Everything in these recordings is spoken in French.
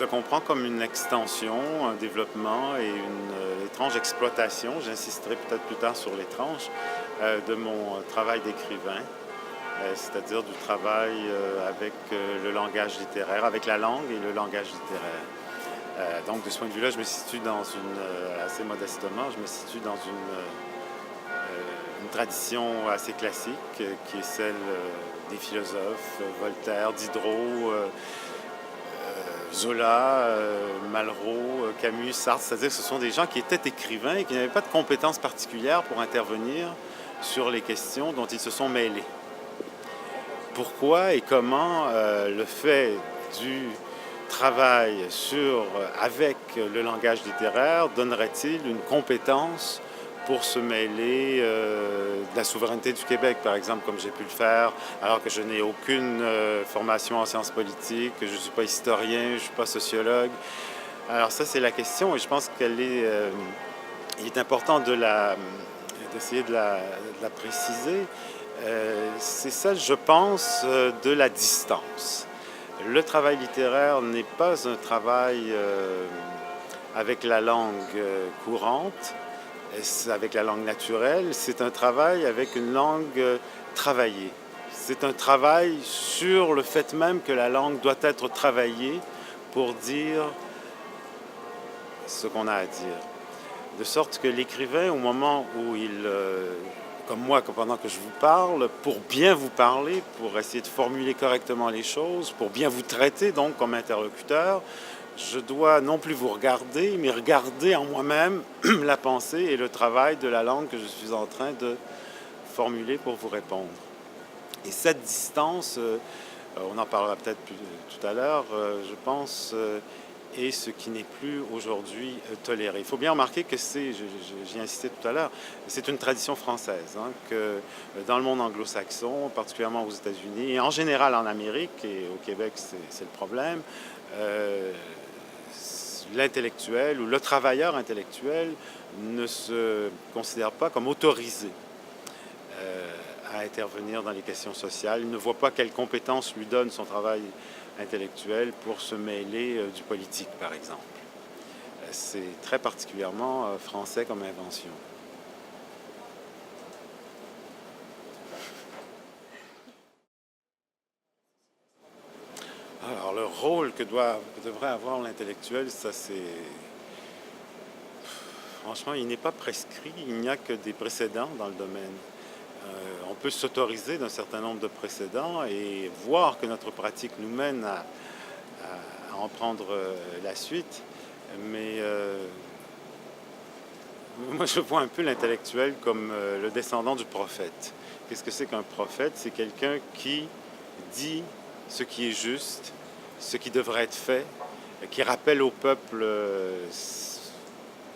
le comprends comme une extension, un développement et une étrange exploitation, j'insisterai peut-être plus tard sur l'étrange, de mon travail d'écrivain, c'est-à-dire du travail avec le langage littéraire, avec la langue et le langage littéraire. Donc de ce point de vue-là, je me situe dans assez modestement, je me situe dans une tradition assez classique qui est celle des philosophes, Voltaire, Diderot, Zola, Malraux, Camus, Sartre, c'est-à-dire que ce sont des gens qui étaient écrivains et qui n'avaient pas de compétences particulières pour intervenir sur les questions dont ils se sont mêlés. Pourquoi et comment le fait du travail avec le langage littéraire donnerait-il une compétence pour se mêler de la souveraineté du Québec, par exemple, comme j'ai pu le faire, alors que je n'ai aucune formation en sciences politiques, que je ne suis pas historien, je ne suis pas sociologue. Alors ça, c'est la question, et je pense il est important d'essayer de la préciser. C'est ça, je pense, de la distance. Le travail littéraire n'est pas un travail avec la langue courante, avec la langue naturelle, c'est un travail avec une langue travaillée. C'est un travail sur le fait même que la langue doit être travaillée pour dire ce qu'on a à dire. De sorte que l'écrivain, au moment où comme moi, pendant que je vous parle, pour bien vous parler, pour essayer de formuler correctement les choses, pour bien vous traiter donc comme interlocuteur, je dois non plus vous regarder, mais regarder en moi-même la pensée et le travail de la langue que je suis en train de formuler pour vous répondre. Et cette distance, on en parlera peut-être tout à l'heure, je pense, est ce qui n'est plus aujourd'hui toléré. Il faut bien remarquer que j'y insisté tout à l'heure, c'est une tradition française, hein, que dans le monde anglo-saxon, particulièrement aux États-Unis, et en général en Amérique, et au Québec c'est le problème, l'intellectuel ou le travailleur intellectuel ne se considère pas comme autorisé à intervenir dans les questions sociales. Il ne voit pas quelles compétences lui donne son travail intellectuel pour se mêler du politique, par exemple. C'est très particulièrement français comme invention. Alors, le rôle que devrait avoir l'intellectuel, ça c'est... Franchement, il n'est pas prescrit, il n'y a que des précédents dans le domaine. On peut s'autoriser d'un certain nombre de précédents et voir que notre pratique nous mène à en prendre la suite, mais moi je vois un peu l'intellectuel comme le descendant du prophète. Qu'est-ce que c'est qu'un prophète? C'est quelqu'un qui dit ce qui est juste, ce qui devrait être fait, qui rappelle au peuple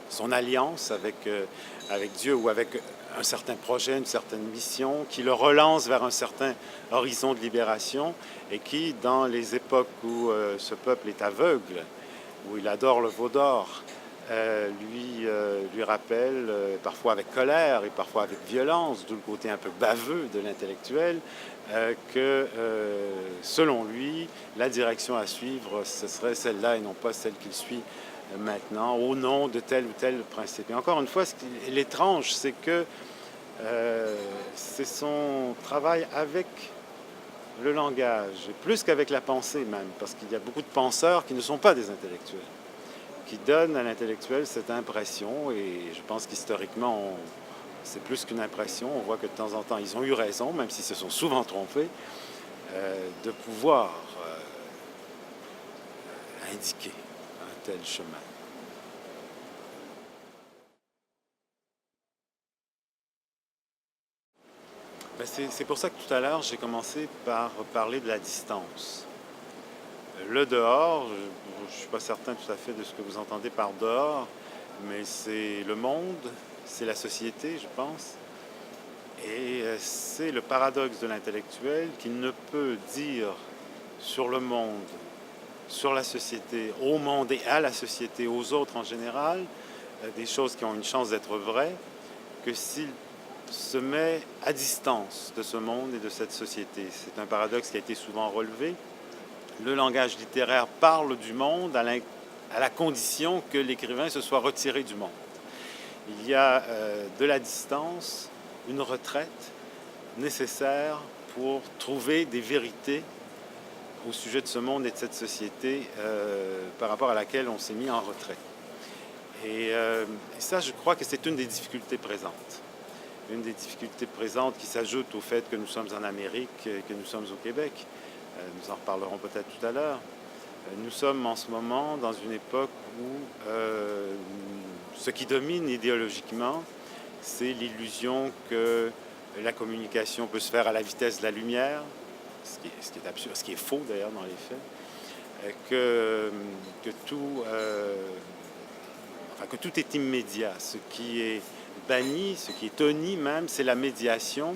son alliance avec Dieu ou avec un certain projet, une certaine mission, qui le relance vers un certain horizon de libération et qui, dans les époques où ce peuple est aveugle, où il adore le veau d'or, lui rappelle, parfois avec colère et parfois avec violence, d'où le côté un peu baveux de l'intellectuel, que selon lui, la direction à suivre, ce serait celle-là et non pas celle qu'il suit maintenant, au nom de tel ou tel principe. Et encore une fois, l'étrange, c'est que c'est son travail avec le langage, plus qu'avec la pensée même, parce qu'il y a beaucoup de penseurs qui ne sont pas des intellectuels, qui donnent à l'intellectuel cette impression, et je pense qu'historiquement, c'est plus qu'une impression, on voit que de temps en temps, ils ont eu raison, même s'ils se sont souvent trompés, de pouvoir indiquer un tel chemin. Ben c'est pour ça que tout à l'heure, j'ai commencé par parler de la distance. Le dehors, je ne suis pas certain tout à fait de ce que vous entendez par dehors, mais c'est le monde, c'est la société, je pense. Et c'est le paradoxe de l'intellectuel qui ne peut dire sur le monde, sur la société, au monde et à la société, aux autres en général, des choses qui ont une chance d'être vraies, que s'il se met à distance de ce monde et de cette société. C'est un paradoxe qui a été souvent relevé le langage littéraire parle du monde à la condition que l'écrivain se soit retiré du monde. Il y a de la distance, une retraite nécessaire pour trouver des vérités au sujet de ce monde et de cette société par rapport à laquelle on s'est mis en retrait. Et ça, je crois que c'est une des difficultés présentes. Une des difficultés présentes qui s'ajoute au fait que nous sommes en Amérique, que nous sommes au Québec. Nous en reparlerons peut-être tout à l'heure. Nous sommes en ce moment dans une époque où ce qui domine idéologiquement, c'est l'illusion que la communication peut se faire à la vitesse de la lumière, ce qui est absurde, ce qui est faux d'ailleurs dans les faits, que tout est immédiat. Ce qui est banni, ce qui est honni même, c'est la médiation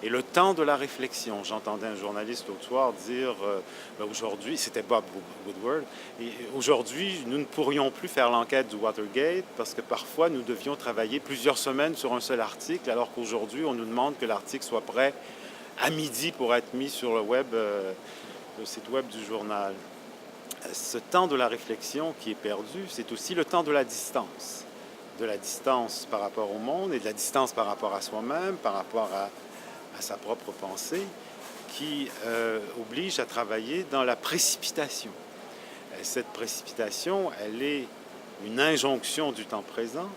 et le temps de la réflexion. J'entendais un journaliste l'autre soir dire aujourd'hui, c'était Bob Woodward, et aujourd'hui, nous ne pourrions plus faire l'enquête du Watergate parce que parfois, nous devions travailler plusieurs semaines sur un seul article, alors qu'aujourd'hui, on nous demande que l'article soit prêt à midi pour être mis sur le web, le site web du journal. Ce temps de la réflexion qui est perdu, c'est aussi le temps de la distance. De la distance par rapport au monde et de la distance par rapport à soi-même, par rapport à sa propre pensée, qui oblige à travailler dans la précipitation. Et cette précipitation, elle est une injonction du temps présent.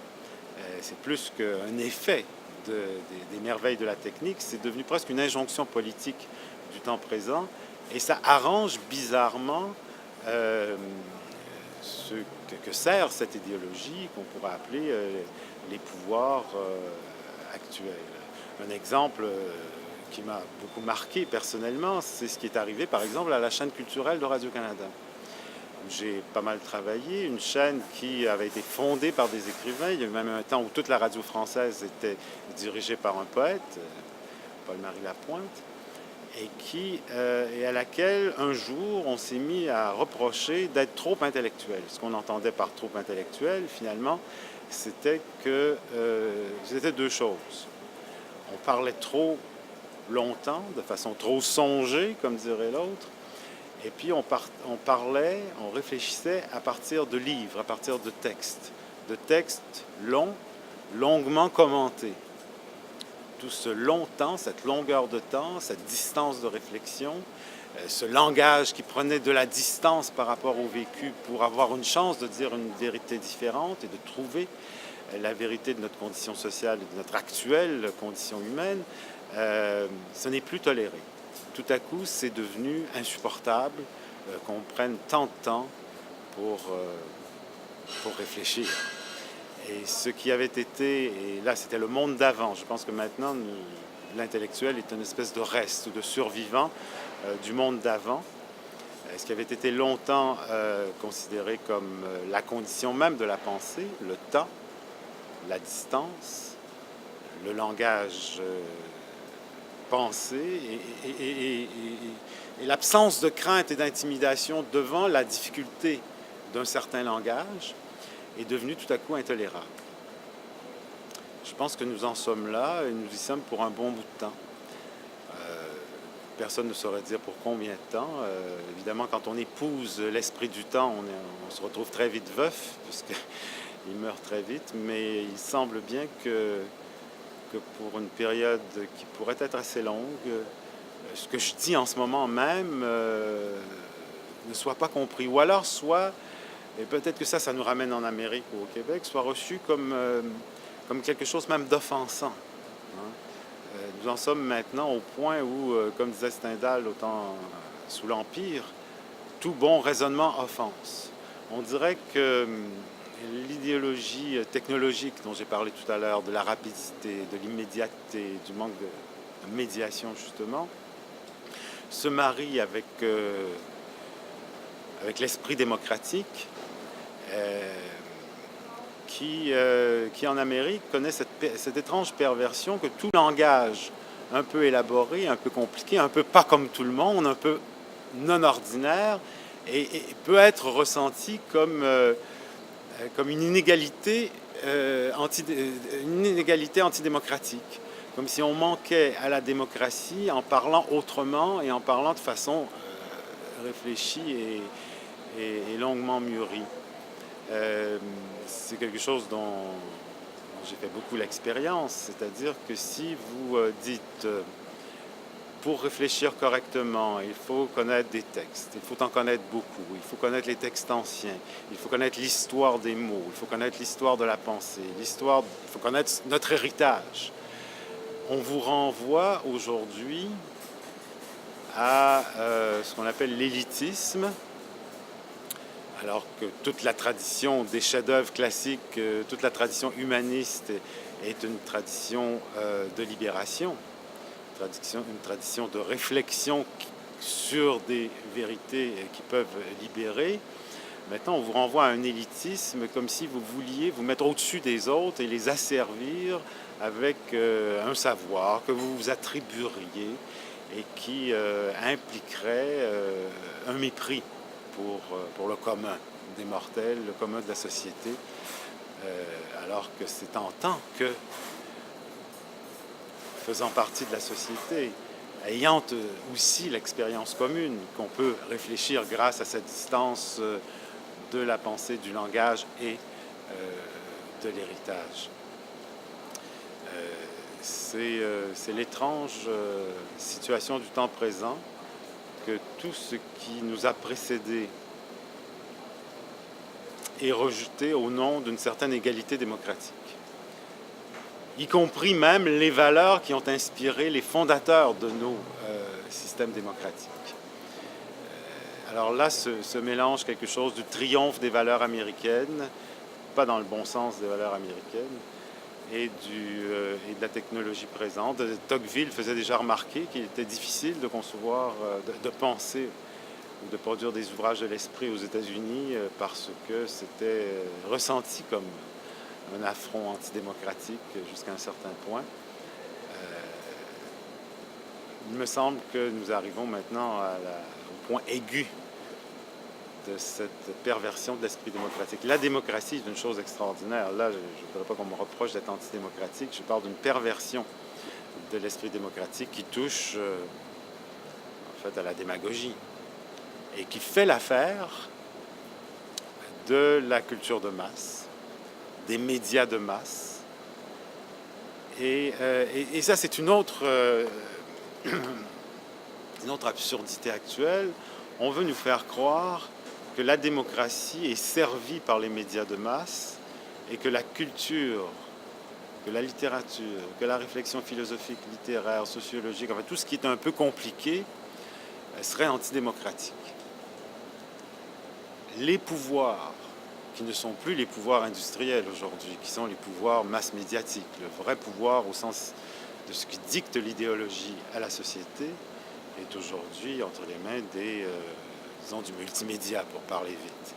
C'est plus qu'un effet des merveilles de la technique, c'est devenu presque une injonction politique du temps présent. Et ça arrange bizarrement ce que sert cette idéologie qu'on pourrait appeler les pouvoirs actuels. Un exemple qui m'a beaucoup marqué personnellement, c'est ce qui est arrivé par exemple à la chaîne culturelle de Radio-Canada. J'ai pas mal travaillé, une chaîne qui avait été fondée par des écrivains. Il y a eu même un temps où toute la radio française était dirigée par un poète, Paul-Marie Lapointe, et à laquelle, un jour, on s'est mis à reprocher d'être trop intellectuel. Ce qu'on entendait par trop intellectuel, finalement, c'était deux choses. On parlait trop longtemps, de façon trop songée, comme dirait l'autre, et puis on réfléchissait à partir de livres, à partir de textes longs, longuement commentés. Tout ce long temps, cette longueur de temps, cette distance de réflexion, ce langage qui prenait de la distance par rapport au vécu pour avoir une chance de dire une vérité différente et de trouver la vérité de notre condition sociale et de notre actuelle condition humaine, ce n'est plus toléré. Tout à coup, c'est devenu insupportable qu'on prenne tant de temps pour réfléchir. Et ce qui avait été, et là c'était le monde d'avant, je pense que maintenant l'intellectuel est une espèce de reste, de survivant du monde d'avant. Ce qui avait été longtemps considéré comme la condition même de la pensée, le temps, la distance, le langage pensé et l'absence de crainte et d'intimidation devant la difficulté d'un certain langage est devenu tout à coup intolérable. Je pense que nous en sommes là et nous y sommes pour un bon bout de temps. Personne ne saurait dire pour combien de temps. Évidemment, quand on épouse l'esprit du temps, on se retrouve très vite veuf, puisqu'il meurt très vite, mais il semble bien que pour une période qui pourrait être assez longue, ce que je dis en ce moment même ne soit pas compris. Ou alors soit, et peut-être que ça nous ramène en Amérique ou au Québec, soit reçu comme quelque chose même d'offensant. Hein? Nous en sommes maintenant au point où, comme disait Stendhal au temps sous l'Empire, tout bon raisonnement offense. On dirait que l'idéologie technologique dont j'ai parlé tout à l'heure, de la rapidité, de l'immédiateté, du manque de médiation justement, se marie avec l'esprit démocratique qui en Amérique connaît cette étrange perversion que tout langage un peu élaboré, un peu compliqué, un peu pas comme tout le monde, un peu non ordinaire, et peut être ressenti comme une inégalité antidémocratique, comme si on manquait à la démocratie en parlant autrement et en parlant de façon réfléchi et longuement mûri. C'est quelque chose dont j'ai fait beaucoup l'expérience, c'est-à-dire que si vous dites pour réfléchir correctement, il faut connaître des textes, il faut en connaître beaucoup, il faut connaître les textes anciens, il faut connaître l'histoire des mots, il faut connaître l'histoire de la pensée, il faut connaître notre héritage. On vous renvoie aujourd'hui à ce qu'on appelle l'élitisme, alors que toute la tradition des chefs-d'œuvre classiques, toute la tradition humaniste est une tradition de libération, une tradition de réflexion sur des vérités qui peuvent libérer. Maintenant, on vous renvoie à un élitisme comme si vous vouliez vous mettre au-dessus des autres et les asservir avec un savoir que vous vous attribueriez et qui impliquerait un mépris pour le commun des mortels, le commun de la société, alors que c'est en tant que faisant partie de la société, ayant aussi l'expérience commune, qu'on peut réfléchir grâce à cette distance de la pensée, du langage et de l'héritage. C'est l'étrange situation du temps présent que tout ce qui nous a précédés est rejeté au nom d'une certaine égalité démocratique, y compris même les valeurs qui ont inspiré les fondateurs de nos systèmes démocratiques. Alors là se mélange quelque chose du triomphe des valeurs américaines, pas dans le bon sens des valeurs américaines, et de la technologie présente. Tocqueville faisait déjà remarquer qu'il était difficile de concevoir, de penser ou de produire des ouvrages de l'esprit aux États-Unis parce que c'était ressenti comme un affront antidémocratique jusqu'à un certain point. Il me semble que nous arrivons maintenant au point aigu de cette perversion de l'esprit démocratique. La démocratie est une chose extraordinaire. Là, je ne voudrais pas qu'on me reproche d'être antidémocratique. Je parle d'une perversion de l'esprit démocratique qui touche en fait à la démagogie et qui fait l'affaire de la culture de masse, des médias de masse. Et ça, c'est une autre absurdité actuelle. On veut nous faire croire que la démocratie est servie par les médias de masse et que la culture, que la littérature, que la réflexion philosophique, littéraire, sociologique, enfin tout ce qui est un peu compliqué, serait antidémocratique. Les pouvoirs, qui ne sont plus les pouvoirs industriels aujourd'hui, qui sont les pouvoirs mass médiatiques, le vrai pouvoir au sens de ce qui dicte l'idéologie à la société, est aujourd'hui entre les mains disons, du multimédia, pour parler vite.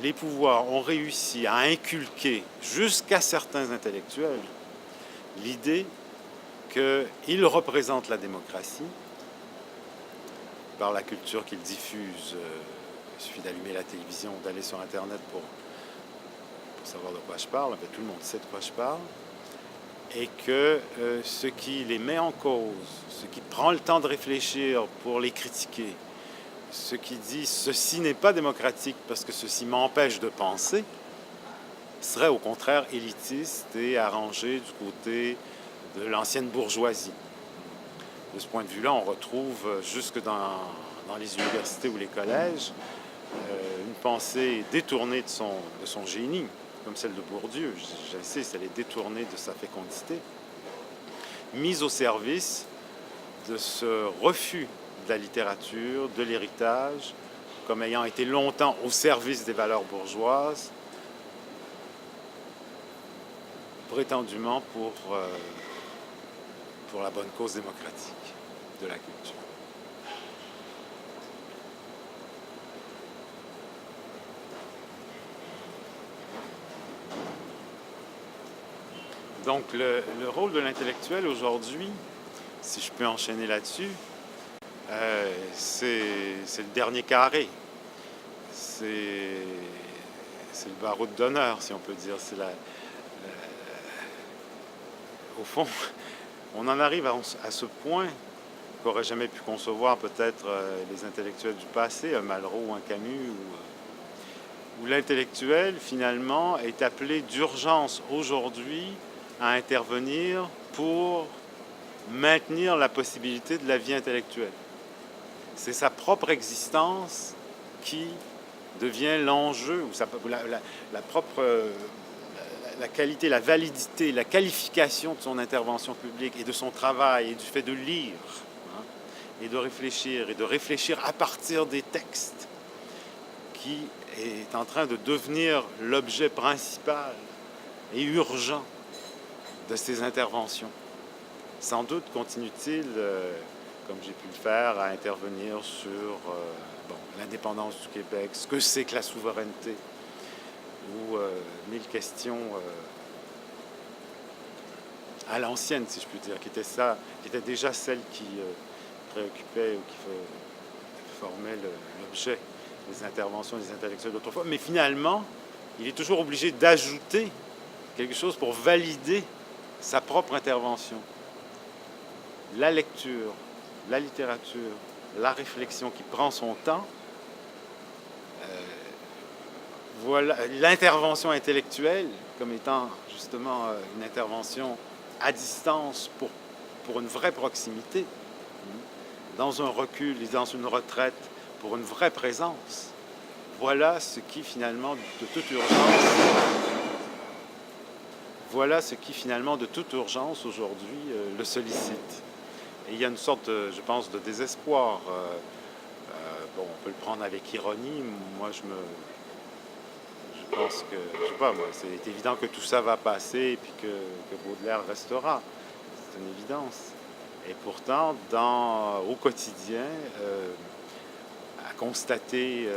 Les pouvoirs ont réussi à inculquer jusqu'à certains intellectuels l'idée qu'ils représentent la démocratie par la culture qu'ils diffusent. Il suffit d'allumer la télévision, d'aller sur Internet pour savoir de quoi je parle. Enfin, tout le monde sait de quoi je parle. Et que ce qui les met en cause, ce qui prend le temps de réfléchir pour les critiquer, ce qui dit « ceci n'est pas démocratique parce que ceci m'empêche de penser », serait au contraire élitiste et arrangé du côté de l'ancienne bourgeoisie. De ce point de vue-là, on retrouve jusque dans les universités ou les collèges une pensée détournée de son génie, comme celle de Bourdieu. J'insiste, elle est détournée de sa fécondité, mise au service de ce refus de la littérature, de l'héritage, comme ayant été longtemps au service des valeurs bourgeoises, prétendument pour la bonne cause démocratique de la culture. Donc, le rôle de l'intellectuel aujourd'hui, si je peux enchaîner là-dessus, c'est le dernier carré. C'est le baroud d'honneur, si on peut dire. Au fond, on en arrive à ce point qu'auraient jamais pu concevoir peut-être les intellectuels du passé, un Malraux ou un Camus, où l'intellectuel finalement est appelé d'urgence aujourd'hui à intervenir pour maintenir la possibilité de la vie intellectuelle. C'est sa propre existence qui devient l'enjeu, ou la propre la qualité, la validité, la qualification de son intervention publique et de son travail et du fait de lire, hein, et de réfléchir à partir des textes, qui est en train de devenir l'objet principal et urgent de ces interventions. Sans doute continue-t-il, comme j'ai pu le faire, à intervenir sur l'indépendance du Québec, ce que c'est que la souveraineté, ou mille questions à l'ancienne, si je puis dire, qui était déjà celle qui préoccupait ou qui formait l'objet des interventions des intellectuels d'autrefois. Mais finalement, il est toujours obligé d'ajouter quelque chose pour valider sa propre intervention. La lecture, la littérature, la réflexion qui prend son temps, voilà l'intervention intellectuelle comme étant justement une intervention à distance pour une vraie proximité, dans un recul, dans une retraite, pour une vraie présence. Voilà ce qui finalement de toute urgence, aujourd'hui le sollicite. Et il y a une sorte, je pense, de désespoir. On peut le prendre avec ironie. Moi, je pense que, je sais pas, moi, c'est évident que tout ça va passer et puis que Baudelaire restera. C'est une évidence. Et pourtant, au quotidien, à constater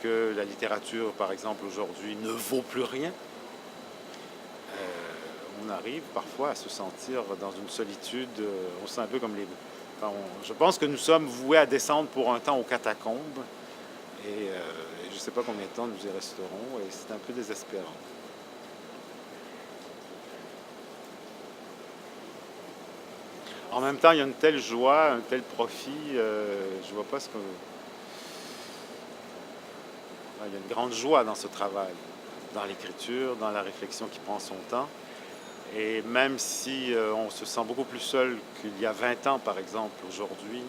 que la littérature, par exemple, aujourd'hui, ne vaut plus rien, on arrive parfois à se sentir dans une solitude, on se sent un peu comme je pense que nous sommes voués à descendre pour un temps aux catacombes, et je ne sais pas combien de temps nous y resterons, et c'est un peu désespérant. En même temps, il y a une telle joie, un tel profit, je vois pas ce que... Il y a une grande joie dans ce travail, dans l'écriture, dans la réflexion qui prend son temps. Et même si on se sent beaucoup plus seul qu'il y a 20 ans, par exemple, aujourd'hui,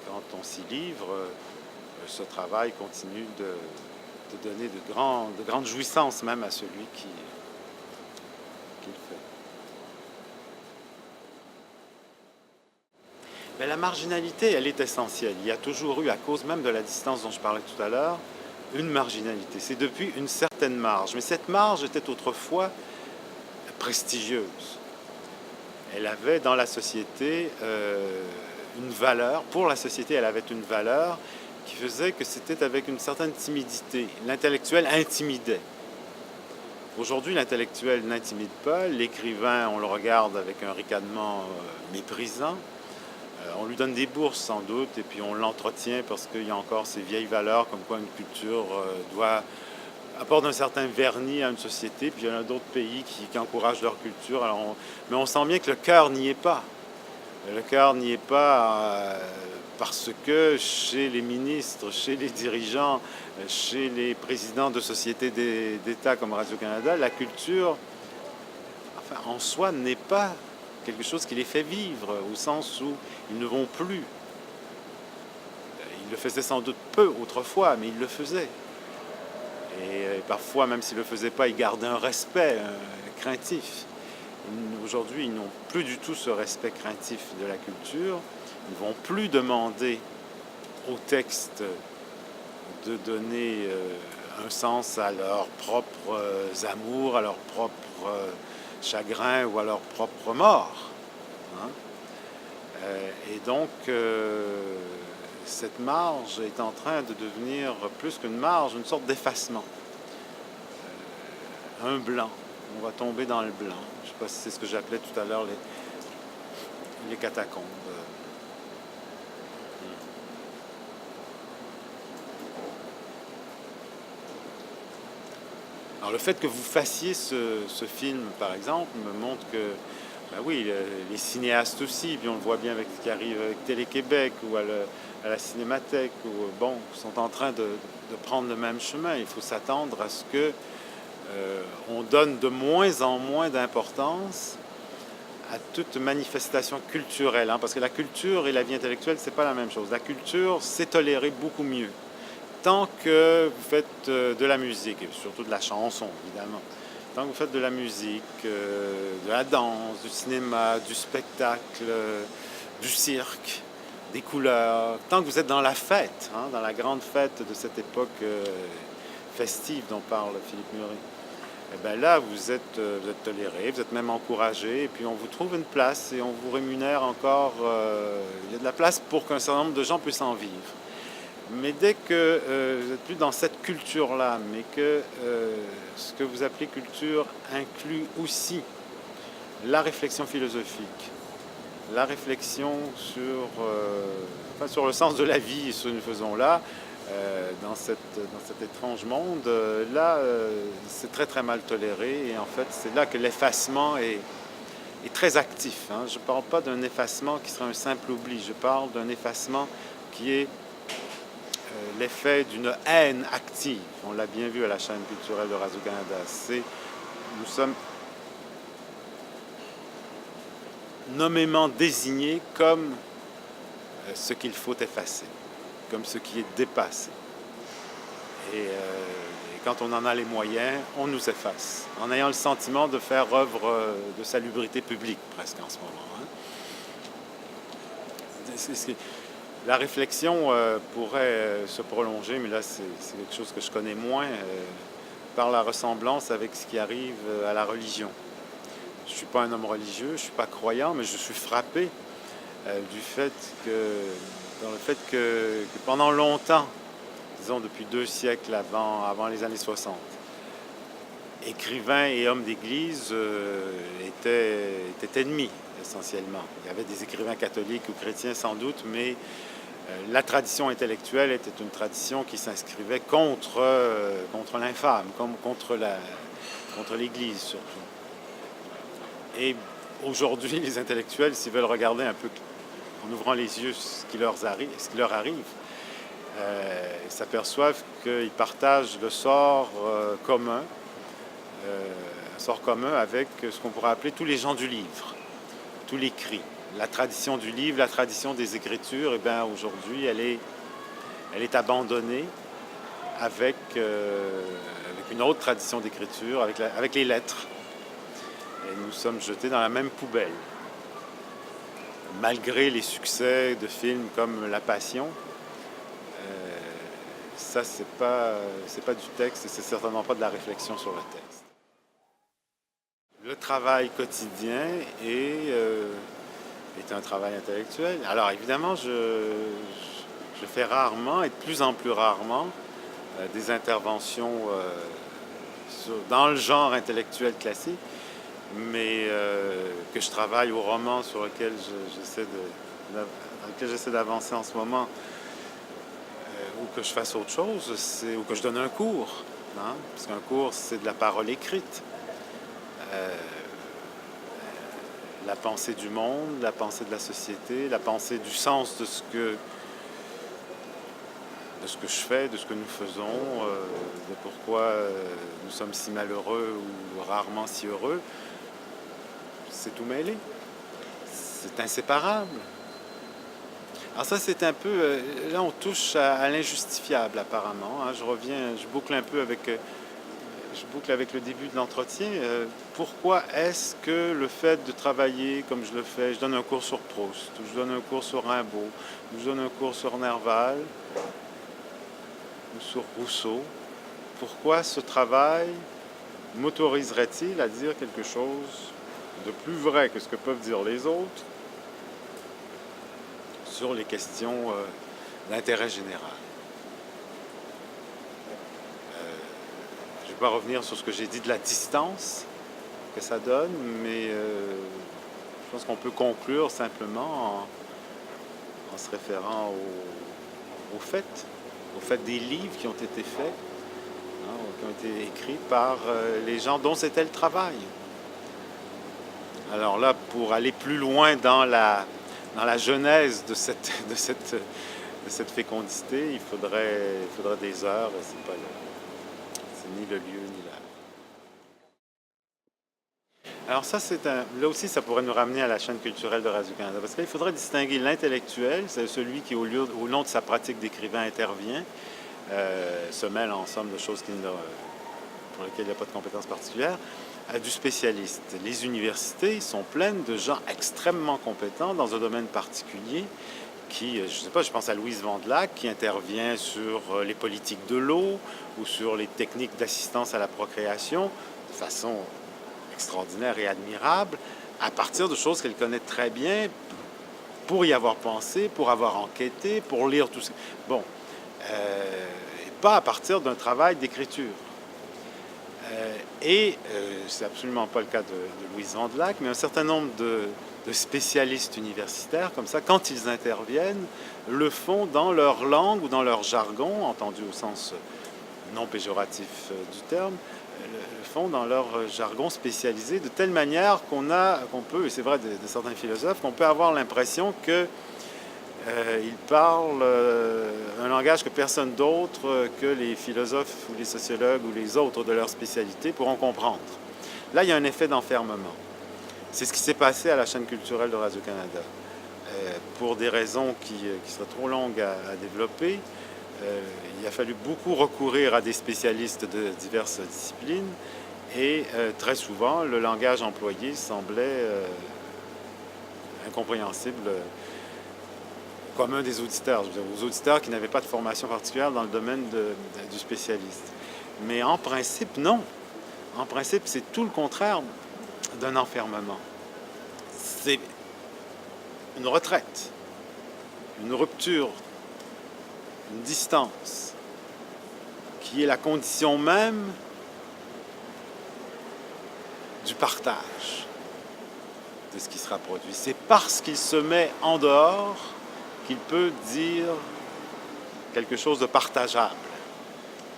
quand on s'y livre, ce travail continue de donner de grandes jouissances même à celui qui le fait. Mais la marginalité, elle est essentielle. Il y a toujours eu, à cause même de la distance dont je parlais tout à l'heure, une marginalité. C'est depuis une certaine marge. Mais cette marge était autrefois prestigieuse. Elle avait dans la société une valeur. Pour la société, elle avait une valeur qui faisait que c'était avec une certaine timidité. L'intellectuel intimidait. Aujourd'hui, l'intellectuel n'intimide pas. L'écrivain, on le regarde avec un ricanement méprisant. On lui donne des bourses sans doute, et puis on l'entretient parce qu'il y a encore ces vieilles valeurs comme quoi une culture apporte un certain vernis à une société, puis il y en a d'autres pays qui encouragent leur culture. Mais on sent bien que le cœur n'y est pas. Le cœur n'y est pas parce que chez les ministres, chez les dirigeants, chez les présidents de sociétés d'État comme Radio-Canada, la culture, en soi, n'est pas quelque chose qui les fait vivre, au sens où ils ne vont plus. Ils le faisaient sans doute peu autrefois, mais ils le faisaient. Et parfois, même s'ils ne le faisaient pas, ils gardaient un respect craintif. Aujourd'hui, ils n'ont plus du tout ce respect craintif de la culture. Ils ne vont plus demander au texte de donner un sens à leurs propres amours, à leurs propres chagrins ou à leur propre mort. Et donc, cette marge est en train de devenir plus qu'une marge, une sorte d'effacement. Un blanc. On va tomber dans le blanc. Je ne sais pas si c'est ce que j'appelais tout à l'heure les catacombes. Alors le fait que vous fassiez ce film, par exemple, me montre que Ben oui, les cinéastes aussi, puis on le voit bien avec ce qui arrive avec Télé-Québec ou à la Cinémathèque, ou bon, sont en train de prendre le même chemin. Il faut s'attendre à ce que on donne de moins en moins d'importance à toute manifestation culturelle, hein, parce que la culture et la vie intellectuelle, c'est pas la même chose. La culture, c'est toléré beaucoup mieux. Tant que vous faites de la musique, et surtout de la chanson, évidemment, tant que vous faites de la musique, de la danse, du cinéma, du spectacle, du cirque, des couleurs, tant que vous êtes dans la fête, hein, dans la grande fête de cette époque festive dont parle Philippe Murray, eh bien là, vous êtes toléré, vous êtes même encouragé, et puis on vous trouve une place et on vous rémunère encore. Il y a de la place pour qu'un certain nombre de gens puissent en vivre. Mais dès que vous n'êtes plus dans cette culture-là, mais que ce que vous appelez culture inclut aussi la réflexion philosophique, la réflexion sur le sens de la vie, ce que nous faisons là, dans cet étrange monde, là, c'est très très mal toléré. Et en fait, c'est là que l'effacement est très actif, hein. Je ne parle pas d'un effacement qui serait un simple oubli, je parle d'un effacement qui est l'effet d'une haine active. On l'a bien vu à la chaîne culturelle de Radio-Canada. Nous sommes nommément désignés comme ce qu'il faut effacer, comme ce qui est dépassé. Et quand on en a les moyens, on nous efface, en ayant le sentiment de faire œuvre de salubrité publique, presque en ce moment, hein. La réflexion pourrait se prolonger, mais là, c'est quelque chose que je connais moins, par la ressemblance avec ce qui arrive à la religion. Je ne suis pas un homme religieux, je ne suis pas croyant, mais je suis frappé du fait que pendant longtemps, disons depuis 2 siècles avant les années 60, écrivains et hommes d'Église étaient ennemis, essentiellement. Il y avait des écrivains catholiques ou chrétiens sans doute, mais la tradition intellectuelle était une tradition qui s'inscrivait contre l'infâme, contre l'Église surtout. Et aujourd'hui, les intellectuels, s'ils veulent regarder un peu en ouvrant les yeux ce qui leur arrive, s'aperçoivent qu'ils partagent le sort commun, un sort commun avec ce qu'on pourrait appeler tous les gens du livre, tous les l'écrit. La tradition du livre, la tradition des écritures, eh bien, aujourd'hui, elle est abandonnée avec une autre tradition d'écriture, avec les lettres. Et nous sommes jetés dans la même poubelle. Malgré les succès de films comme La Passion, ça, c'est pas du texte et c'est certainement pas de la réflexion sur le texte. Le travail quotidien est un travail intellectuel. Alors évidemment, je fais rarement et de plus en plus rarement des interventions dans le genre intellectuel classique, mais que je travaille au roman dans lequel j'essaie d'avancer en ce moment, ou que je fasse autre chose, ou que je donne un cours, hein? Parce qu'un cours, c'est de la parole écrite. La pensée du monde, la pensée de la société, la pensée du sens de ce que je fais, de ce que nous faisons, de pourquoi nous sommes si malheureux ou rarement si heureux. C'est tout mêlé. C'est inséparable. Alors ça, c'est un peu... là, on touche à l'injustifiable, apparemment, hein. Je boucle avec le début de l'entretien. Pourquoi est-ce que le fait de travailler comme je le fais, je donne un cours sur Proust, ou je donne un cours sur Rimbaud, ou je donne un cours sur Nerval, ou sur Rousseau, pourquoi ce travail m'autoriserait-il à dire quelque chose de plus vrai que ce que peuvent dire les autres sur les questions d'intérêt général? Je ne vais pas revenir sur ce que j'ai dit de la distance que ça donne, mais je pense qu'on peut conclure simplement en se référant au fait des livres qui ont été faits, hein, qui ont été écrits par les gens dont c'était le travail. Alors là, pour aller plus loin dans la genèse de cette fécondité, il faudrait des heures, et c'est ni le lieu ni l'heure. Alors ça, là aussi, ça pourrait nous ramener à la chaîne culturelle de Radio-Canada, parce qu'il faudrait distinguer l'intellectuel, c'est celui qui, au long de sa pratique d'écrivain, intervient, se mêle ensemble de choses pour lesquelles il n'y a pas de compétences particulières, du spécialiste. Les universités sont pleines de gens extrêmement compétents dans un domaine particulier qui, je ne sais pas, je pense à Louise Vandelac qui intervient sur les politiques de l'eau ou sur les techniques d'assistance à la procréation de façon extraordinaire et admirable, à partir de choses qu'elle connaît très bien, pour y avoir pensé, pour avoir enquêté, pour lire tout ça. Bon, et pas à partir d'un travail d'écriture. C'est absolument pas le cas de Louise Vandelac, mais un certain nombre de spécialistes universitaires, comme ça, quand ils interviennent, le font dans leur langue ou dans leur jargon, entendu au sens non péjoratif du terme, le font dans leur jargon spécialisé, de telle manière qu'on peut, et c'est vrai de certains philosophes, qu'on peut avoir l'impression que ils parlent un langage que personne d'autre que les philosophes ou les sociologues ou les autres de leur spécialité pourront comprendre. Là, il y a un effet d'enfermement. C'est ce qui s'est passé à la chaîne culturelle de Radio-Canada. Pour des raisons qui seraient trop longues à développer, il a fallu beaucoup recourir à des spécialistes de diverses disciplines et très souvent, le langage employé semblait incompréhensible commun des auditeurs, je veux dire, aux auditeurs qui n'avaient pas de formation particulière dans le domaine du spécialiste. Mais en principe, non. En principe, c'est tout le contraire d'un enfermement. C'est une retraite, une rupture, une distance, qui est la condition même du partage de ce qui sera produit. C'est parce qu'il se met en dehors qu'il peut dire quelque chose de partageable,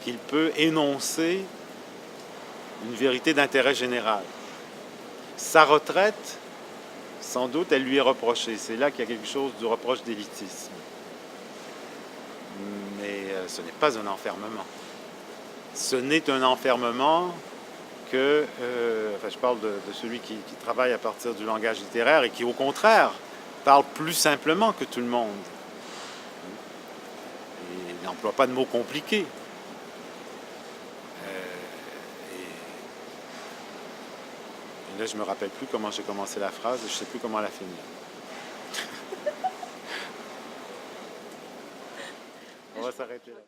qu'il peut énoncer une vérité d'intérêt général. Sa retraite, sans doute, elle lui est reprochée. C'est là qu'il y a quelque chose du reproche d'élitisme. Mais ce n'est pas un enfermement. Ce n'est un enfermement que, je parle de celui qui travaille à partir du langage littéraire et qui, au contraire, parle plus simplement que tout le monde. Et il n'emploie pas de mots compliqués. Et là, je ne me rappelle plus comment j'ai commencé la phrase et je ne sais plus comment la finir. On va s'arrêter là.